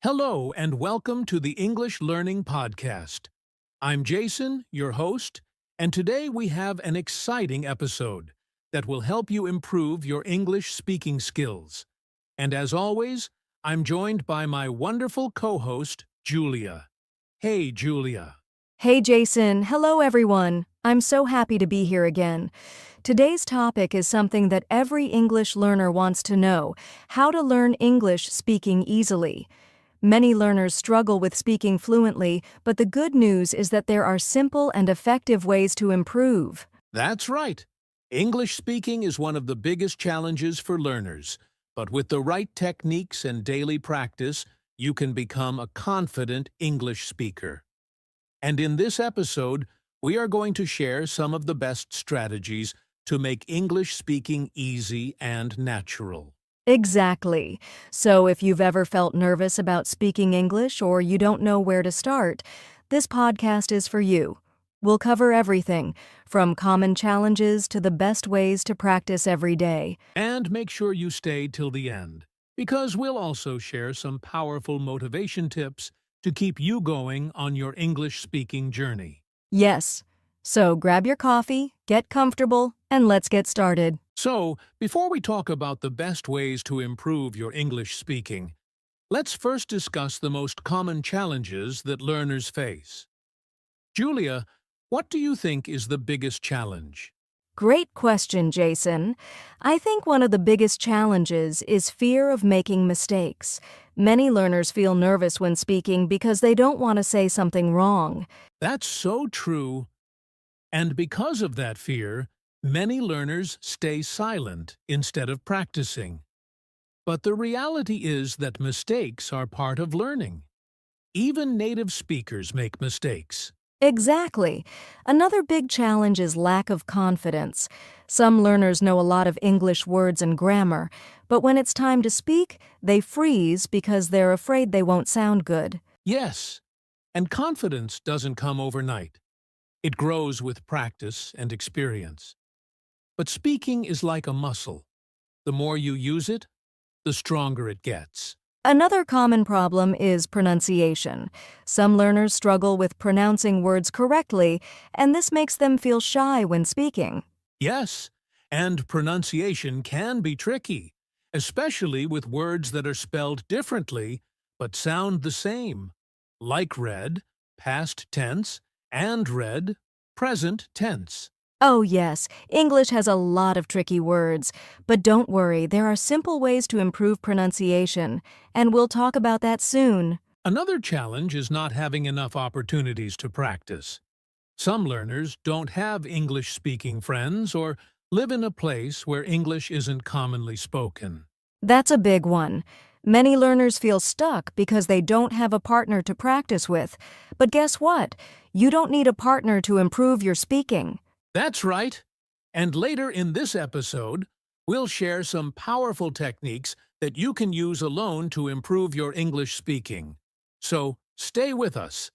Hello and welcome to the English Learning Podcast. I'm Jason, your host, and today we have an exciting episode that will help you improve your English speaking skills. And as always, I'm joined by my wonderful co-host, Julia. Hey, Julia. Hey Jason, hello everyone. I'm so happy to be here again. Today's topic is something that every English learner wants to know: how to learn English speaking easily. Many learners struggle with speaking fluently, but the good news is that there are simple and effective ways to improve. That's right. English speaking is one of the biggest challenges for learners, but with the right techniques and daily practice, you can become a confident English speaker. And in this episode, we are going to share some of the best strategies to make English speaking easy and natural. Exactly. So if you've ever felt nervous about speaking English or you don't know where to start, this podcast is for you. We'll cover everything, from common challenges to the best ways to practice every day. And make sure you stay till the end, because we'll also share some powerful motivation tips to keep you going on your English speaking journey. Yes. So grab your coffee, get comfortable, and let's get started. So, before we talk about the best ways to improve your English speaking, let's first discuss the most common challenges that learners face. Julia, what do you think is the biggest challenge? Great question, Jason. I think one of the biggest challenges is fear of making mistakes. Many learners feel nervous when speaking because they don't want to say something wrong. That's so true. And because of that fear, many learners stay silent instead of practicing. But the reality is that mistakes are part of learning. Even native speakers make mistakes. Exactly. Another big challenge is lack of confidence. Some learners know a lot of English words and grammar, but when it's time to speak, they freeze because they're afraid they won't sound good. Yes, and confidence doesn't come overnight. It grows with practice and experience. But speaking is like a muscle. The more you use it, the stronger it gets. Another common problem is pronunciation. Some learners struggle with pronouncing words correctly, and this makes them feel shy when speaking. Yes, and pronunciation can be tricky, especially with words that are spelled differently but sound the same, like read, past tense, and read, present tense. Oh yes, English has a lot of tricky words, but don't worry, there are simple ways to improve pronunciation, and we'll talk about that soon. Another challenge is not having enough opportunities to practice. Some learners don't have English-speaking friends or live in a place where English isn't commonly spoken. That's a big one. Many learners feel stuck because they don't have a partner to practice with. But guess what? You don't need a partner to improve your speaking. That's right. And later in this episode, we'll share some powerful techniques that you can use alone to improve your English speaking. So, stay with us.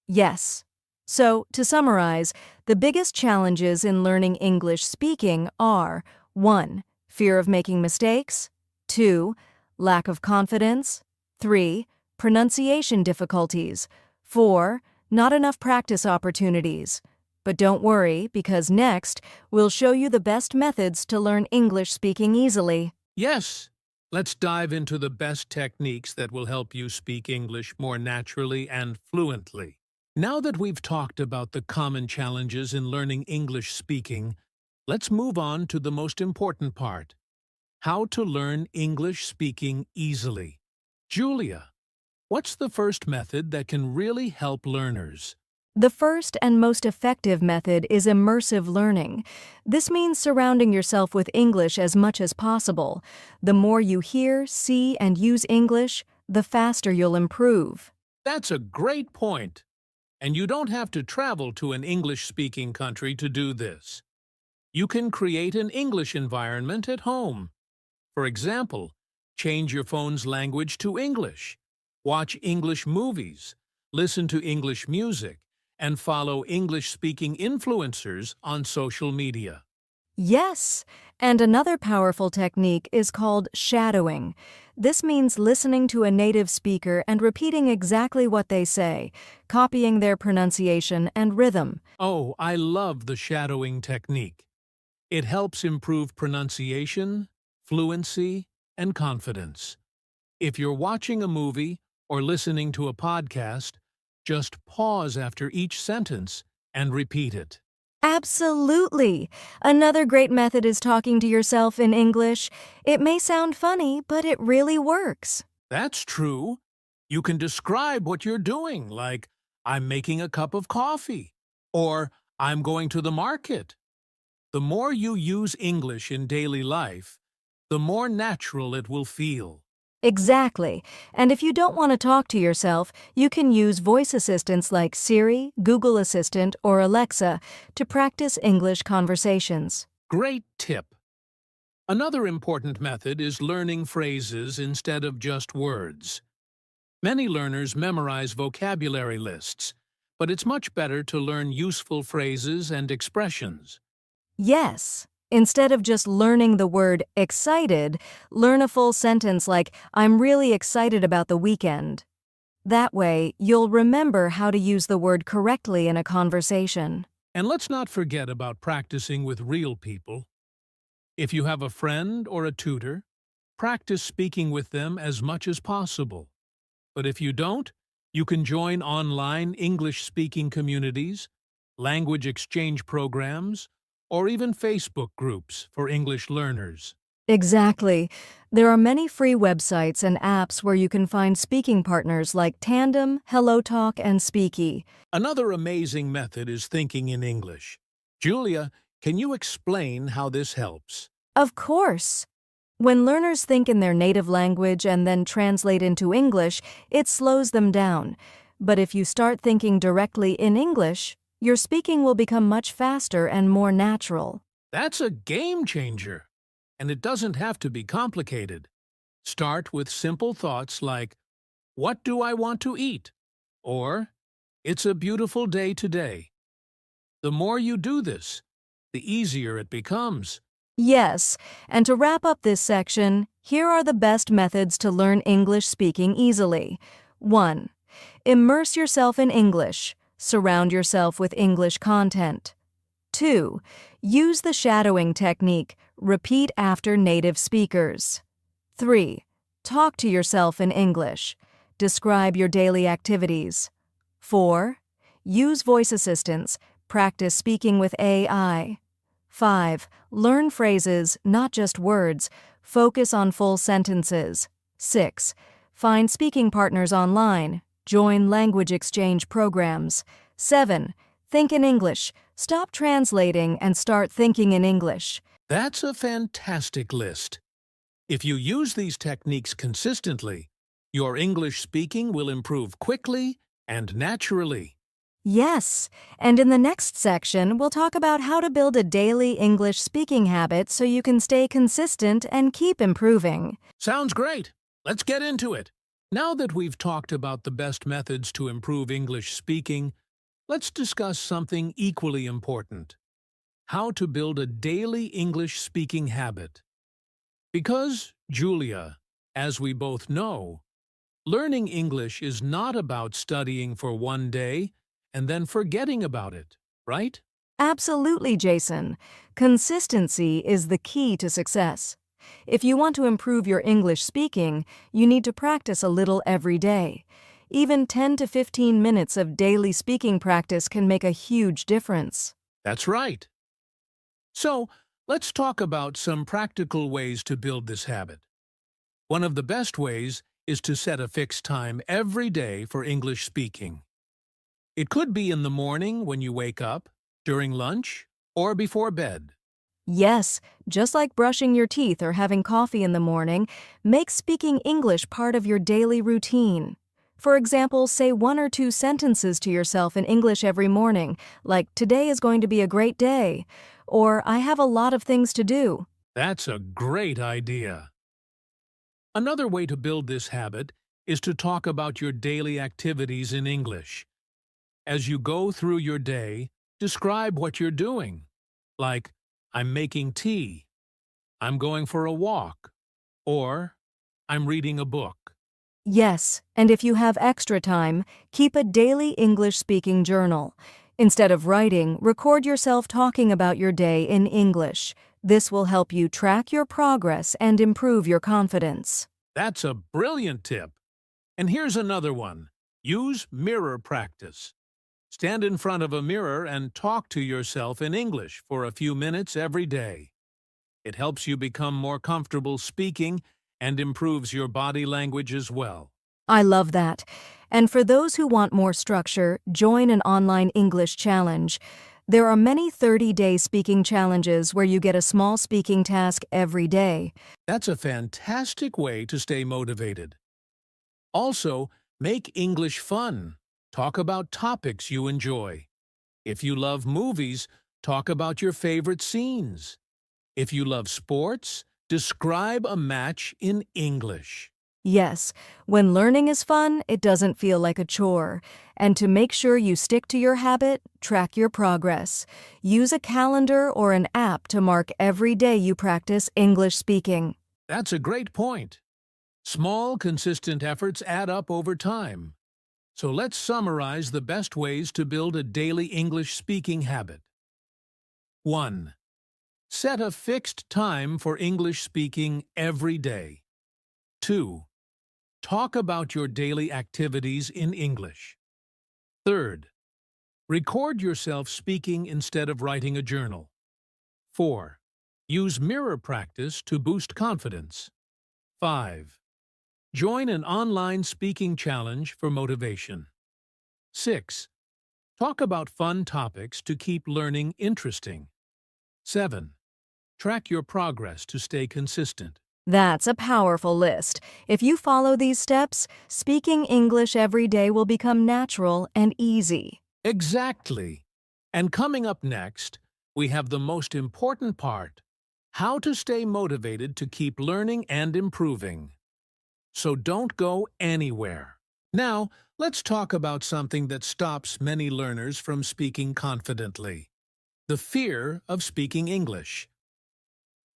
Yes. So, to summarize, the biggest challenges in learning English speaking are: 1. Fear of making mistakes. 2. Lack of confidence. 3. Pronunciation difficulties. 4. Not enough practice opportunities. But don't worry, because next, we'll show you the best methods to learn English speaking easily. Yes, let's dive into the best techniques that will help you speak English more naturally and fluently. Now that we've talked about the common challenges in learning English speaking, let's move on to the most important part: how to learn English speaking easily. Julia, what's the first method that can really help learners? The first and most effective method is immersive learning. This means surrounding yourself with English as much as possible. The more you hear, see, and use English, the faster you'll improve. That's a great point. And you don't have to travel to an English-speaking country to do this. You can create an English environment at home. For example, change your phone's language to English, watch English movies, listen to English music, and follow English-speaking influencers on social media. Yes, and another powerful technique is called shadowing. This means listening to a native speaker and repeating exactly what they say, copying their pronunciation and rhythm. Oh, I love the shadowing technique. It helps improve pronunciation, fluency, and confidence. If you're watching a movie or listening to a podcast, just pause after each sentence and repeat it. Absolutely! Another great method is talking to yourself in English. It may sound funny, but it really works. That's true. You can describe what you're doing, like, I'm making a cup of coffee, or I'm going to the market. The more you use English in daily life, the more natural it will feel. Exactly. And if you don't want to talk to yourself, you can use voice assistants like Siri, Google Assistant, or Alexa to practice English conversations. Great tip. Another important method is learning phrases instead of just words. Many learners memorize vocabulary lists, but it's much better to learn useful phrases and expressions. Yes. Instead of just learning the word excited, learn a full sentence like, I'm really excited about the weekend. That way, you'll remember how to use the word correctly in a conversation. And let's not forget about practicing with real people. If you have a friend or a tutor, practice speaking with them as much as possible. But if you don't, you can join online English-speaking communities, language exchange programs, or even Facebook groups for English learners. Exactly. There are many free websites and apps where you can find speaking partners like Tandem, HelloTalk, and Speaky. Another amazing method is thinking in English. Julia, can you explain how this helps? Of course. When learners think in their native language and then translate into English, it slows them down. But if you start thinking directly in English, your speaking will become much faster and more natural. That's a game changer. And it doesn't have to be complicated. Start with simple thoughts like, what do I want to eat? Or, it's a beautiful day today. The more you do this, the easier it becomes. Yes, and to wrap up this section, here are the best methods to learn English speaking easily. 1. Immerse yourself in English. Surround yourself with English content. 2. Use the shadowing technique. Repeat after native speakers. 3. Talk to yourself in English. Describe your daily activities. 4. Use voice assistants. Practice speaking with AI. 5. Learn phrases, not just words. Focus on full sentences. 6. Find speaking partners online. Join language exchange programs. 7. Think in English. Stop translating and start thinking in English. That's a fantastic list. If you use these techniques consistently, your English speaking will improve quickly and naturally. Yes, and in the next section, we'll talk about how to build a daily English speaking habit so you can stay consistent and keep improving. Sounds great. Let's get into it. Now that we've talked about the best methods to improve English speaking, let's discuss something equally important: how to build a daily English speaking habit. Because, Julia, as we both know, learning English is not about studying for one day and then forgetting about it, right? Absolutely, Jason. Consistency is the key to success. If you want to improve your English speaking, you need to practice a little every day. Even 10 to 15 minutes of daily speaking practice can make a huge difference. That's right. So, let's talk about some practical ways to build this habit. One of the best ways is to set a fixed time every day for English speaking. It could be in the morning when you wake up, during lunch, or before bed. Yes, just like brushing your teeth or having coffee in the morning, make speaking English part of your daily routine. For example, say 1 or 2 sentences to yourself in English every morning, like, today is going to be a great day, or I have a lot of things to do. That's a great idea. Another way to build this habit is to talk about your daily activities in English. As you go through your day, describe what you're doing. Like, I'm making tea. I'm going for a walk. Or, I'm reading a book. Yes, and if you have extra time, keep a daily English speaking journal. Instead of writing, record yourself talking about your day in English. This will help you track your progress and improve your confidence. That's a brilliant tip. And here's another one. Use mirror practice. Stand in front of a mirror and talk to yourself in English for a few minutes every day. It helps you become more comfortable speaking and improves your body language as well. I love that. And for those who want more structure, join an online English challenge. There are many 30-day speaking challenges where you get a small speaking task every day. That's a fantastic way to stay motivated. Also, make English fun. Talk about topics you enjoy. If you love movies, talk about your favorite scenes. If you love sports, describe a match in English. Yes, when learning is fun, it doesn't feel like a chore. And to make sure you stick to your habit, track your progress. Use a calendar or an app to mark every day you practice English speaking. That's a great point. Small, consistent efforts add up over time. So let's summarize the best ways to build a daily English speaking habit. 1. Set a fixed time for English speaking every day. 2. Talk about your daily activities in English. 3. Record yourself speaking instead of writing a journal. 4. Use mirror practice to boost confidence. 5. Join an online speaking challenge for motivation. 6. Talk about fun topics to keep learning interesting. 7. Track your progress to stay consistent. That's a powerful list. If you follow these steps, speaking English every day will become natural and easy. Exactly. And coming up next, we have the most important part: how to stay motivated to keep learning and improving. So don't go anywhere. Now, let's talk about something that stops many learners from speaking confidently: the fear of speaking English.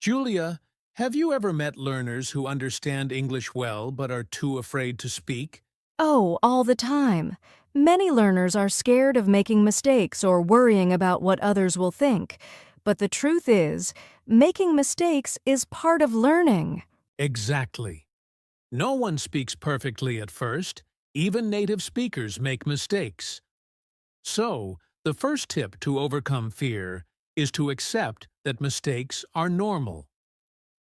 Julia, have you ever met learners who understand English well but are too afraid to speak? Oh, all the time. Many learners are scared of making mistakes or worrying about what others will think. But the truth is, making mistakes is part of learning. Exactly. No one speaks perfectly at first. Even native speakers make mistakes. So, the first tip to overcome fear is to accept that mistakes are normal.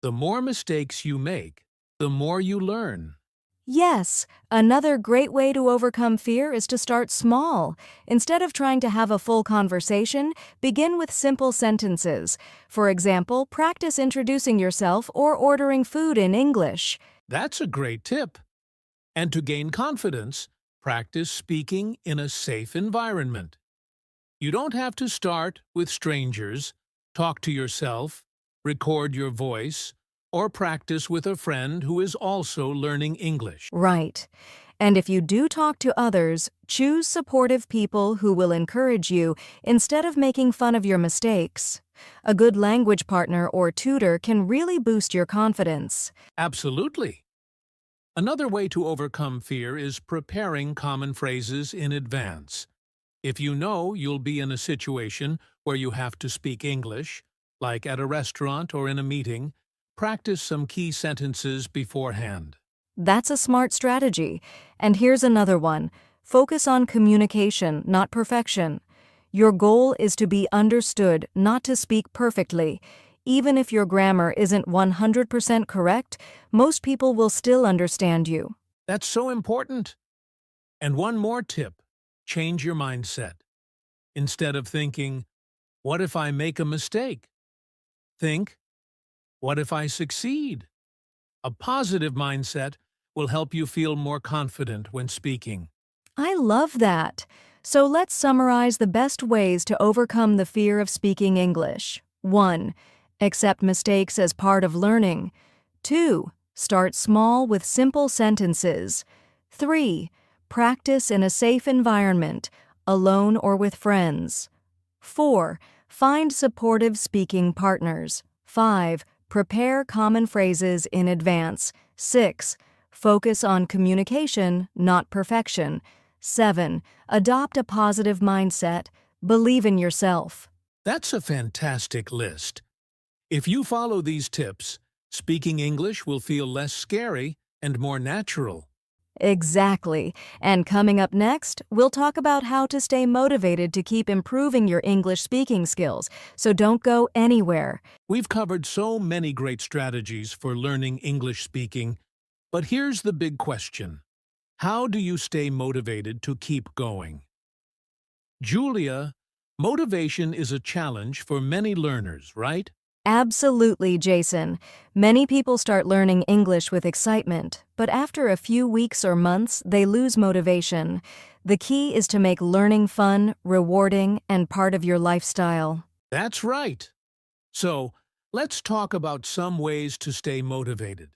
The more mistakes you make, the more you learn. Yes, another great way to overcome fear is to start small. Instead of trying to have a full conversation, begin with simple sentences. For example, practice introducing yourself or ordering food in English. That's a great tip. And to gain confidence, practice speaking in a safe environment. You don't have to start with strangers. Talk to yourself, record your voice, or practice with a friend who is also learning English. Right. And if you do talk to others, choose supportive people who will encourage you instead of making fun of your mistakes. A good language partner or tutor can really boost your confidence. Absolutely. Another way to overcome fear is preparing common phrases in advance. If you know you'll be in a situation where you have to speak English, like at a restaurant or in a meeting, practice some key sentences beforehand. That's a smart strategy. And here's another one. Focus on communication, not perfection. Your goal is to be understood, not to speak perfectly. Even if your grammar isn't 100% correct, most people will still understand you. That's so important. And one more tip: change your mindset. Instead of thinking, "What if I make a mistake?" think, "What if I succeed?" A positive mindset will help you feel more confident when speaking. I love that. So let's summarize the best ways to overcome the fear of speaking English. 1. Accept mistakes as part of learning. 2. Start small with simple sentences. 3. Practice in a safe environment, alone or with friends. 4. Find supportive speaking partners. 5. Prepare common phrases in advance. 6. Focus on communication, not perfection. 7. Adopt a positive mindset. Believe in yourself. That's a fantastic list. If you follow these tips, speaking English will feel less scary and more natural. Exactly. And coming up next, we'll talk about how to stay motivated to keep improving your English speaking skills, so don't go anywhere. We've covered so many great strategies for learning English speaking, but here's the big question. How do you stay motivated to keep going? Julia, motivation is a challenge for many learners, right? Absolutely, Jason. Many people start learning English with excitement, but after a few weeks or months, they lose motivation. The key is to make learning fun, rewarding, and part of your lifestyle. That's right. So, let's talk about some ways to stay motivated.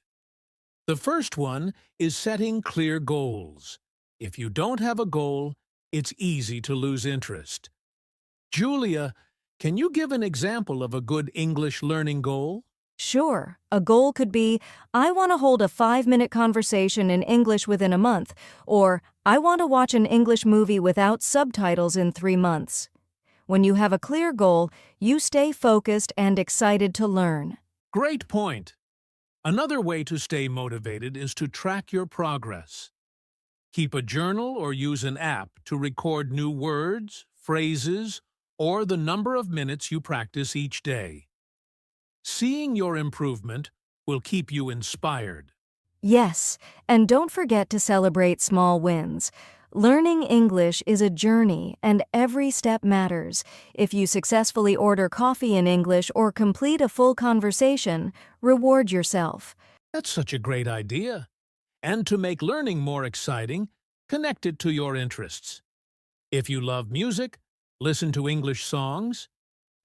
The first one is setting clear goals. If you don't have a goal, it's easy to lose interest. Julia, can you give an example of a good English learning goal? Sure, a goal could be, I want to hold a 5-minute conversation in English within a month, or I want to watch an English movie without subtitles in 3 months. When you have a clear goal, you stay focused and excited to learn. Great point. Another way to stay motivated is to track your progress. Keep a journal or use an app to record new words, phrases, or the number of minutes you practice each day. Seeing your improvement will keep you inspired. Yes, and don't forget to celebrate small wins. Learning English is a journey, and every step matters. If you successfully order coffee in English or complete a full conversation, reward yourself. That's such a great idea. And to make learning more exciting, connect it to your interests. If you love music, listen to English songs.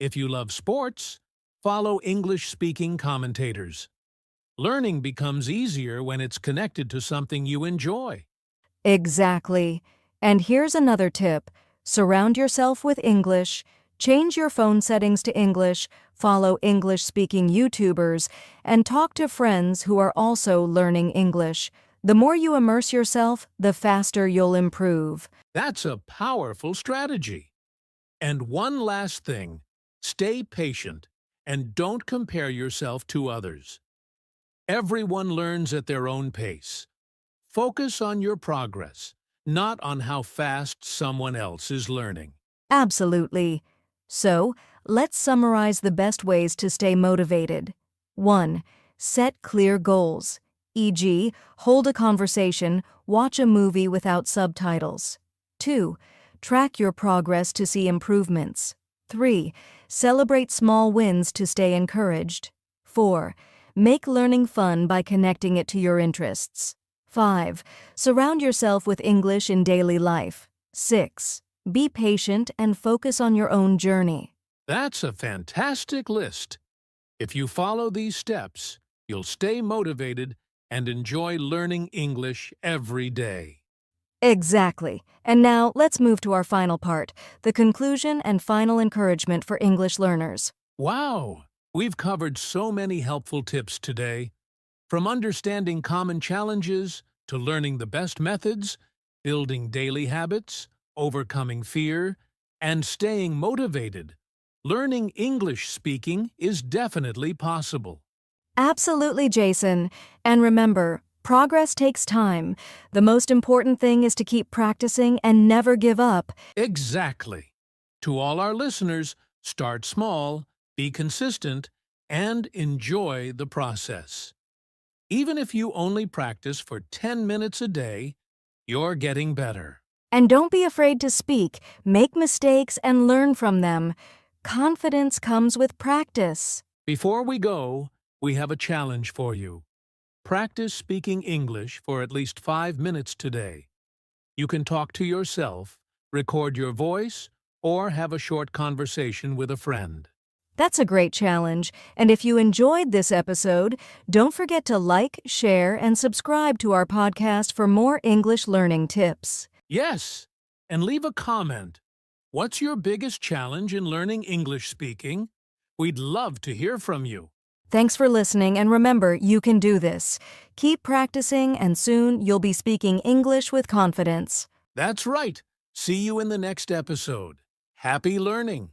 If you love sports, follow English-speaking commentators. Learning becomes easier when it's connected to something you enjoy. Exactly. And here's another tip. Surround yourself with English. Change your phone settings to English, follow English-speaking YouTubers, and talk to friends who are also learning English. The more you immerse yourself, the faster you'll improve. That's a powerful strategy. And one last thing, stay patient and don't compare yourself to others. Everyone learns at their own pace. Focus on your progress, not on how fast someone else is learning. Absolutely. So, let's summarize the best ways to stay motivated. 1. Set clear goals, e.g., hold a conversation, watch a movie without subtitles. 2. Track your progress to see improvements. 3. Celebrate small wins to stay encouraged. 4. Make learning fun by connecting it to your interests. 5. Surround yourself with English in daily life. 6. Be patient and focus on your own journey. That's a fantastic list. If you follow these steps, you'll stay motivated and enjoy learning English every day. Exactly. And now let's move to our final part, the conclusion and final encouragement for English learners. Wow! We've covered so many helpful tips today. From understanding common challenges to learning the best methods, building daily habits, overcoming fear, and staying motivated, learning English speaking is definitely possible. Absolutely, Jason. And remember, progress takes time. The most important thing is to keep practicing and never give up. Exactly. To all our listeners, start small, be consistent, and enjoy the process. Even if you only practice for 10 minutes a day, you're getting better. And don't be afraid to speak, make mistakes, and learn from them. Confidence comes with practice. Before we go, we have a challenge for you. Practice speaking English for at least 5 minutes today. You can talk to yourself, record your voice, or have a short conversation with a friend. That's a great challenge. And if you enjoyed this episode, don't forget to like, share, and subscribe to our podcast for more English learning tips. Yes, and leave a comment. What's your biggest challenge in learning English speaking? We'd love to hear from you. Thanks for listening, and remember, you can do this. Keep practicing, and soon you'll be speaking English with confidence. That's right. See you in the next episode. Happy learning!